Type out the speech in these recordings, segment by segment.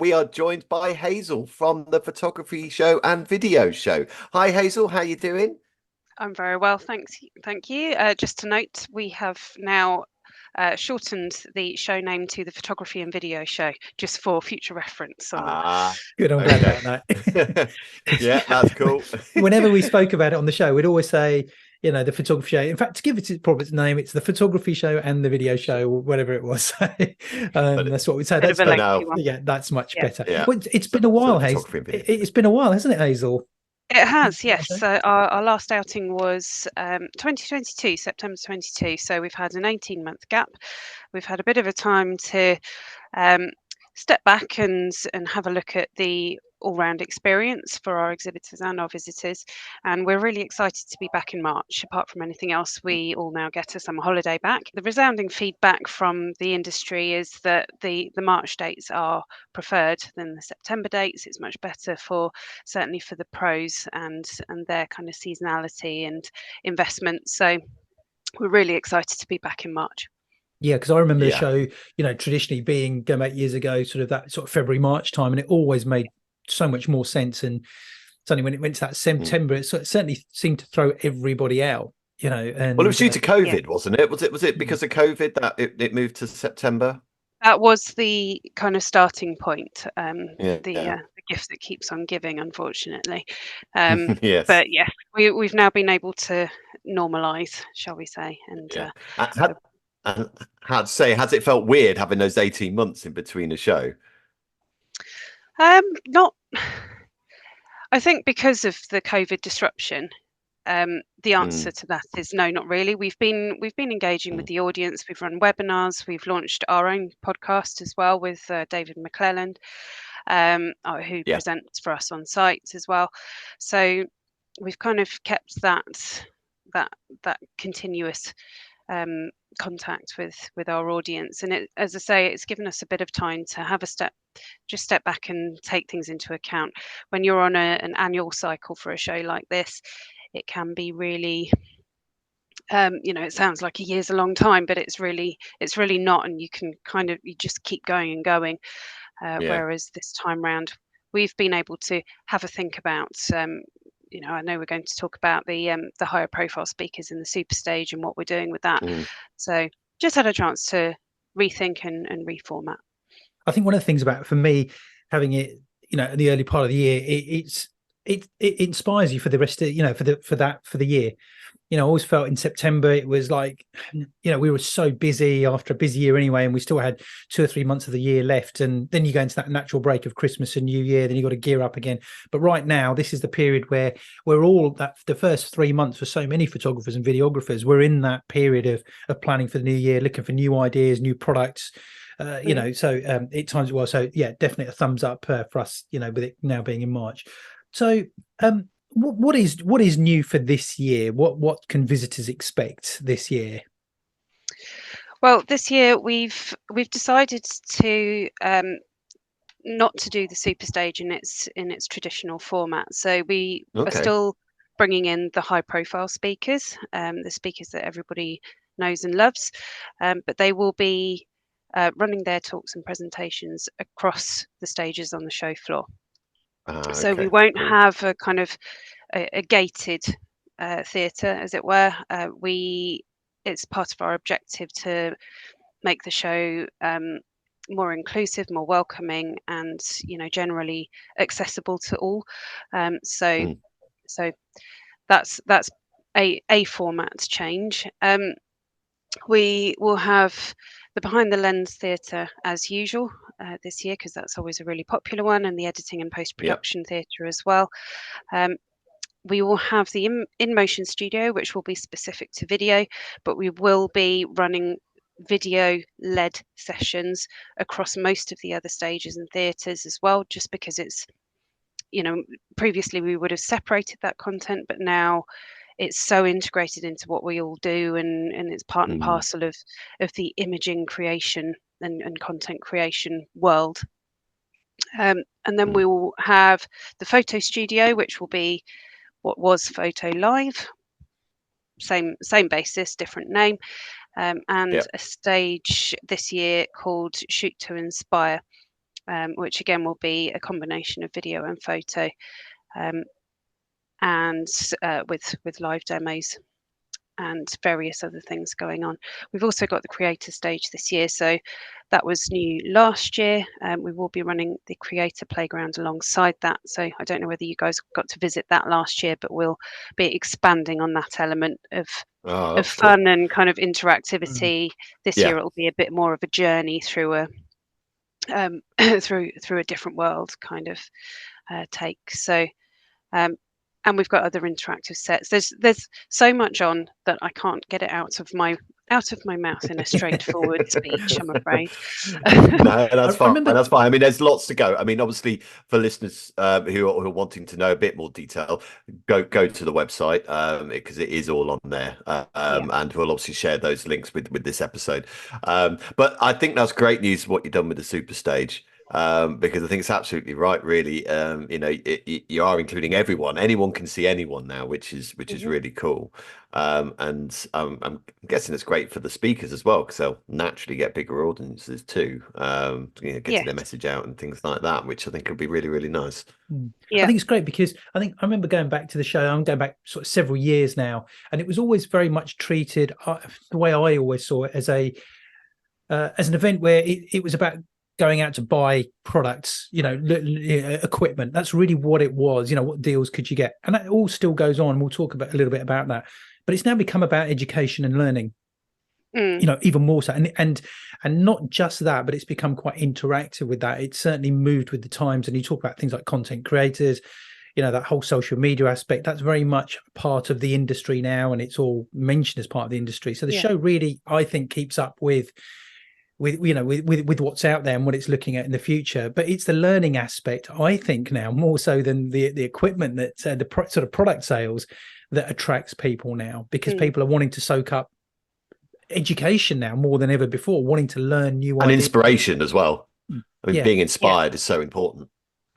we are joined by Hazel from the photography show and video show. Hi, Hazel. How you doing? I'm very well, thanks. Thank you. Just to note, we have now shortened the show name to the Photography and Video Show, just for future reference. On Ah, Good, I'm glad okay. about that. Yeah, that's cool. Whenever we spoke about it on the show, we'd always say, the photography show. In fact, to give it its proper name, it's the photography show and the video show, or whatever it was. But That's what we'd say. bit of That's a for much, now, lengthy one. yeah, that's much Yeah, better. yeah. Well, it's So, been a so while, the Hazel. photography and video. It's been a while, hasn't it, Hazel? it has. Yeah, Yes. So our last outing was 2022, September 22. So we've had an 18-month gap. We've had a bit of a time to um, step back and have a look at the all-round experience for our exhibitors and our visitors, and we're really excited to be back in March. Apart from anything else, we all now get a summer holiday back. The resounding feedback from the industry is that the March dates are preferred than the September dates. It's much better for, certainly for the pros and their kind of seasonality and investment. So we're really excited to be back in March. Yeah, because I remember the Yeah. show, traditionally being going back years ago, sort of that sort of February, March time, and it always made so much more sense. And suddenly when it went to that Mm. September, it certainly seemed to throw everybody out, Well, it was and due to Yeah. COVID, wasn't it? Was it because of COVID that it moved to September? That was the kind of starting point, Yeah. the gift that keeps on giving, unfortunately. Um, Yes. but yes, we've now been able to normalise, shall we say, and Yeah. so, And how to say, has it felt weird having those 18 months in between a show? not. I think because of the COVID disruption, the answer Mm, to that is no, not really. We've been engaging with mm. the audience. We've run webinars. We've launched our own podcast as well with David McClelland, who Yeah. presents for us on site as well. So we've kind of kept that that continuous contact with our audience, and as I say, it's given us a bit of time to have just step back and take things into account. When you're on an annual cycle for a show like this, it can be really it sounds like a year's a long time, but it's really not, and you just keep going and going. Yeah. Whereas this time round, we've been able to have a think about. I know we're going to talk about the higher profile speakers in the super stage and what we're doing with that. Mm, So just had a chance to rethink and reformat. I think one of the things about, for me, having it, in the early part of the year, it inspires you for the rest of, for the year. I always felt in September it was like, we were so busy after a busy year anyway, and we still had 2 or 3 months of the year left. And then you go into that natural break of Christmas and New Year, then you got to gear up again. But right now, this is the period where we're all that the first 3 months for so many photographers and videographers, we're in that period of planning for the new year, looking for new ideas, new products. So it times well. So yeah, definitely a thumbs up for us, with it now being in March. So what is new for this year? What can visitors expect this year? Well, this year we've decided to not to do the super stage in its traditional format. So we are okay. still bringing in the high profile speakers, the speakers that everybody knows and loves, but they will be running their talks and presentations across the stages on the show floor. So we Okay. won't Cool. have a kind of a gated theatre, as it were. It's part of our objective to make the show more inclusive, more welcoming, and generally accessible to all. So Mm, so that's a format change. We will have the behind the lens theatre as usual this year, because that's always a really popular one, and the editing and post yeah. production theatre as well. Um, we will have the in motion studio, which will be specific to video, but we will be running video led sessions across most of the other stages and theatres as well, just because it's previously we would have separated that content, but now it's so integrated into what we all do, and it's part and Mm, parcel of the imaging creation and content creation world. And then mm, we will have the photo studio, which will be what was Photo Live, same basis, different name, and yeah. a stage this year called Shoot to Inspire, which again will be a combination of video and photo, and with live demos and various other things going on. We've also got the creator stage this year, so that was new last year. We will be running the creator playground alongside that, so I don't know whether you guys got to visit that last year, but we'll be expanding on that element of fun and kind of interactivity. This year it'll be a bit more of a journey through a through a different world kind of take. So and we've got other interactive sets. There's so much on that I can't get it out of my mouth in a straightforward speech, I'm afraid. No, that's fine. That's fine. I mean, there's lots to go. I mean, obviously, for listeners who are wanting to know a bit more detail, go to the website because it is all on there, and we'll obviously share those links with this episode. But I think that's great news what you've done with the super stage. Because I think it's absolutely right, really. You are including everyone. Anyone can see anyone now, which is really cool. And I'm guessing it's great for the speakers as well, because they'll naturally get bigger audiences too. Getting their message out and things like that, which I think could be really, really nice. I think it's great because I remember going back to the show. I'm going back sort of several years now, and it was always very much treated the way I always saw it as an event where it was about going out to buy products, equipment. That's really what it was. What deals could you get? And that all still goes on. We'll talk a little bit about that. But it's now become about education and learning. Even more so. And not just that, but it's become quite interactive with that. It's certainly moved with the times. And you talk about things like content creators, that whole social media aspect. That's very much part of the industry now, and it's all mentioned as part of the industry. So the show really, I think, keeps up with what's out there and what it's looking at in the future. But it's the learning aspect, I think, now more so than the equipment that sort of product sales that attracts people now, because people are wanting to soak up education now more than ever before, wanting to learn new and ideas. Inspiration as well. I mean, being inspired is so important.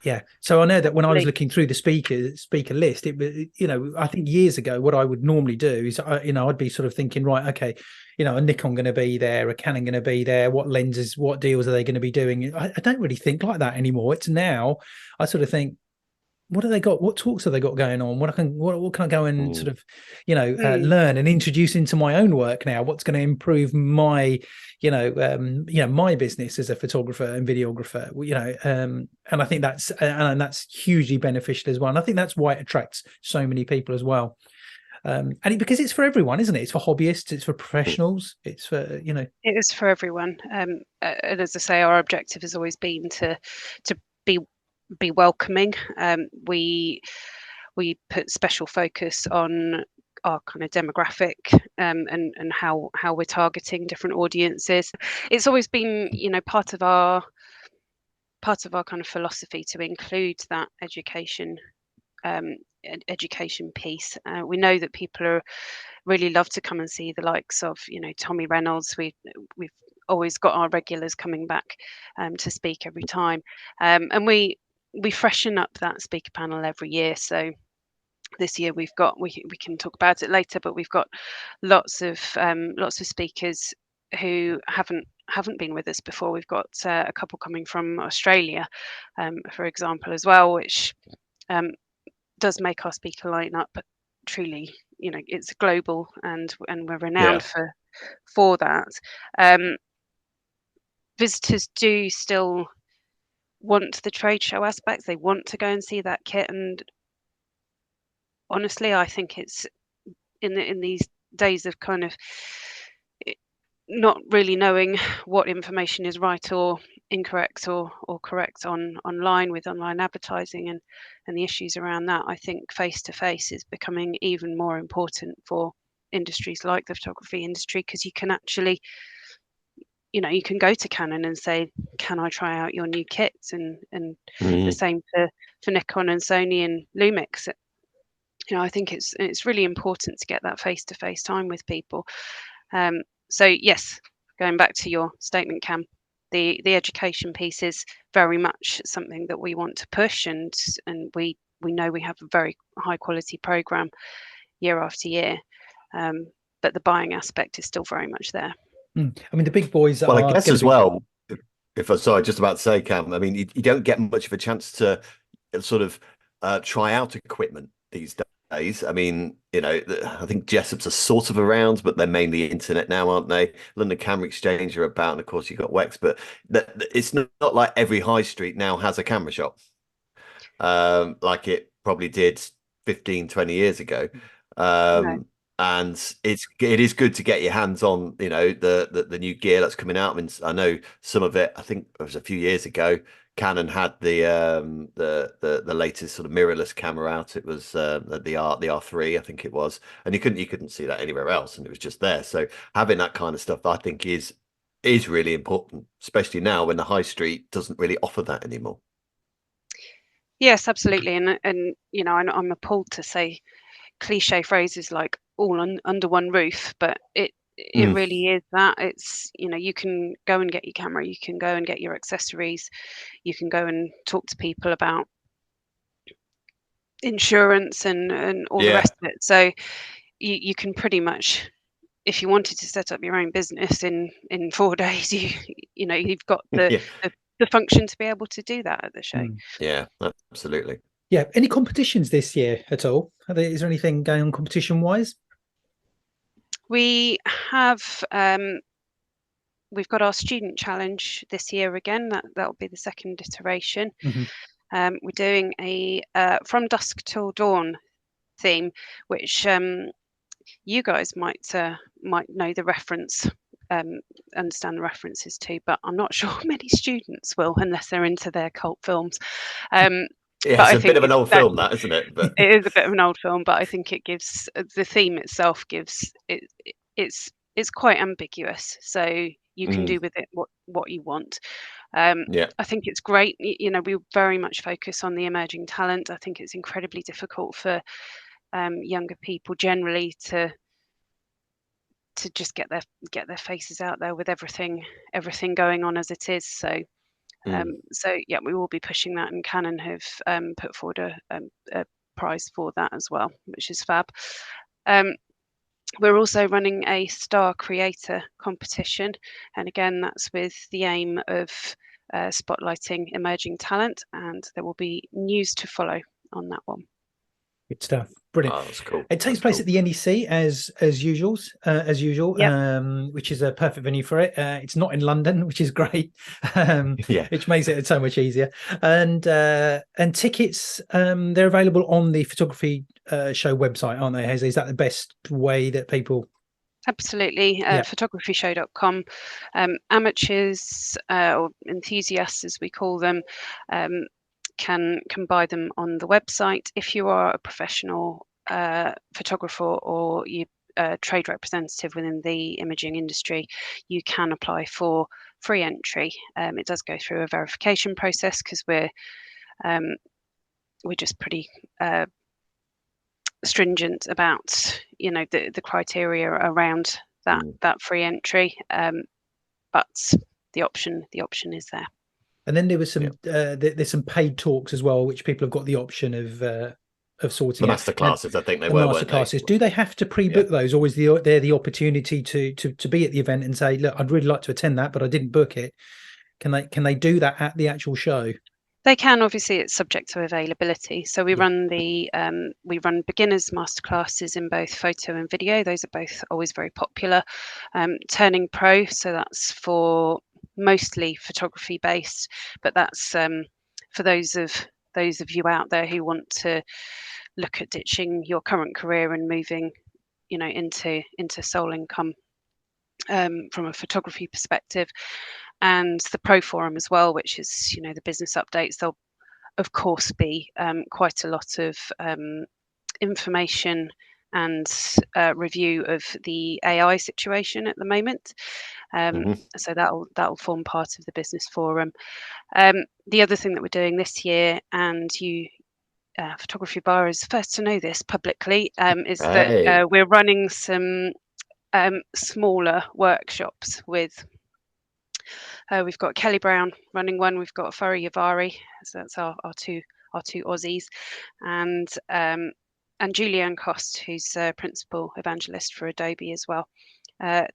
Yeah. So I know that when I was looking through the speaker list, it was, I think years ago, what I would normally do is, I'd be sort of thinking, right, okay, a Nikon going to be there, a Canon going to be there, what lenses, what deals are they going to be doing? I don't really think like that anymore. It's now I sort of think, what have they got? What talks have they got going on? What can I go and sort of, learn and introduce into my own work now? What's going to improve my, my business as a photographer and videographer? And I think that's hugely beneficial as well. And I think that's why it attracts so many people as well. Because it's for everyone, isn't it? It's for hobbyists, it's for professionals, it's for It is for everyone. And as I say, our objective has always been to be welcoming. We put special focus on our kind of demographic and how we're targeting different audiences. It's always been part of our kind of philosophy to include that education piece. We know that people really love to come and see the likes of Tommy Reynolds. We've always got our regulars coming back to speak every time, and we freshen up that speaker panel every year. So this year we can talk about it later, but we've got lots of speakers who haven't been with us before. We've got a couple coming from Australia, for example, as well, which does make our speaker lineup truly, it's global, and we're renowned for that. Visitors do still want the trade show aspects. They want to go and see that kit, and honestly, I think it's in these days of kind of not really knowing what information is right or incorrect or correct online with online advertising and the issues around that. I think face-to-face is becoming even more important for industries like the photography industry, because you can actually, you can go to Canon and say, can I try out your new kits? And the same for Nikon and Sony and Lumix. I think it's really important to get that face-to-face time with people. So yes, going back to your statement, Cam, the education piece is very much something that we want to push, and we know we have a very high quality program year after year, but the buying aspect is still very much there. I mean, the big boys I guess as well, If I sorry, just about to say, Cam, I mean, you don't get much of a chance to sort of try out equipment these days. I mean, I think Jessop's are sort of around, but they're mainly internet now, aren't they? London Camera Exchange are about, and of course you've got Wex, but it's not like every high street now has a camera shop, like it probably did 15, 20 years ago. No. And it is good to get your hands on, the new gear that's coming out. I mean, I know some of it. I think it was a few years ago. Canon had the latest sort of mirrorless camera out. It was the R3, I think it was, and you couldn't see that anywhere else, and it was just there. So having that kind of stuff, I think, is really important, especially now when the high street doesn't really offer that anymore. Yes, absolutely, and I'm appalled to say cliche phrases like under one roof, but it really is that. It's you can go and get your camera, you can go and get your accessories, you can go and talk to people about insurance and all the rest of it. So you can pretty much, if you wanted to set up your own business in 4 days, you've got the function to be able to do that at the show. Yeah, absolutely. Yeah. Any competitions this year at all? Is there anything going on competition wise? We have we've got our student challenge this year again. That'll be the second iteration. We're doing a From Dusk Till Dawn theme, which you guys might know the reference, understand the references to, but I'm not sure many students will, unless they're into their cult films. Yeah, it's a bit of an old film, that, isn't it? But it is a bit of an old film, but I think it gives the theme itself gives it. It's quite ambiguous, so you can do with it what you want. I think it's great. We very much focus on the emerging talent. I think it's incredibly difficult for younger people generally to just get their faces out there with everything going on as it is. So yeah, we will be pushing that, and Canon have put forward a prize for that as well, which is fab. We're also running a Star Creator competition, and again, that's with the aim of spotlighting emerging talent, and there will be news to follow on that one. Good stuff. Brilliant. Oh, that's cool. It takes place at the NEC as usual, which is a perfect venue for it. It's not in London, which is great, which makes it so much easier. And tickets, they're available on the photography show website, aren't they, Hazel? Is that the best way that people? Absolutely. Photographyshow.com. Amateurs or enthusiasts, as we call them, can buy them on the website. If you are a professional photographer or you trade representative within the imaging industry, you can apply for free entry. It does go through a verification process because we're just pretty stringent about the criteria around that free entry, but the option is there. And then there was some there's some paid talks as well, which people have got the option of sorting the out. masterclasses. I think they the were masterclasses. Do they have to pre-book those, or is there the opportunity to be at the event and say, look, I'd really like to attend that, but I didn't book it? Can they do that at the actual show? They can. Obviously, it's subject to availability. So we run beginners masterclasses in both photo and video. Those are both always very popular. Turning pro, so that's for mostly photography based, but that's for those of you out there who want to look at ditching your current career and moving, into sole income from a photography perspective. And the Pro Forum as well, which is the business updates. There'll of course be quite a lot of information and review of the AI situation at the moment. So that'll form part of the business forum. The other thing that we're doing this year, and Photography Bar is first to know this publicly, is that we're running some smaller workshops with. We've got Kelly Brown running one. We've got Furry Yavari, so that's our two Aussies, and Julianne Cost, who's principal evangelist for Adobe as well.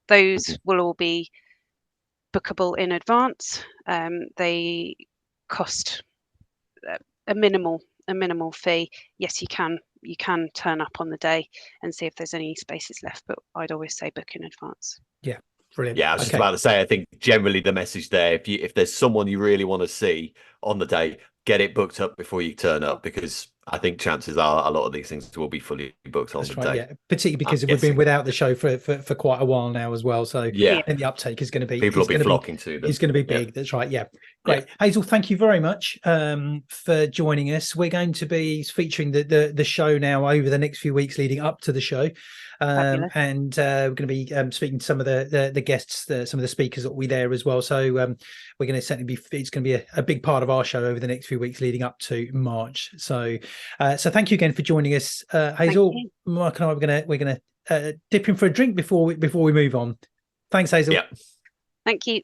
Those will all be bookable in advance. They cost a minimal fee. Yes, you can turn up on the day and see if there's any spaces left, but I'd always say book in advance. Yeah, brilliant. Yeah, I was just about to say, I think generally the message there, if there's someone you really want to see on the day, get it booked up before you turn up, because I think chances are a lot of these things will be fully booked on the day. Yeah, particularly because we've been without the show for quite a while now as well. So yeah, and the uptake is going to be people will be flocking to them. It's going to be big. That's right. Yeah, great. Hazel, thank you very much for joining us. We're going to be featuring the show now over the next few weeks leading up to the show. And we're going to be speaking to some of the guests, some of the speakers that will be there as well. So we're going to certainly it's going to be a big part of our show over the next few weeks leading up to March. So thank you again for joining us, Hazel. Mark and I we're gonna dip in for a drink before we move on. Thanks, Hazel. Thank you.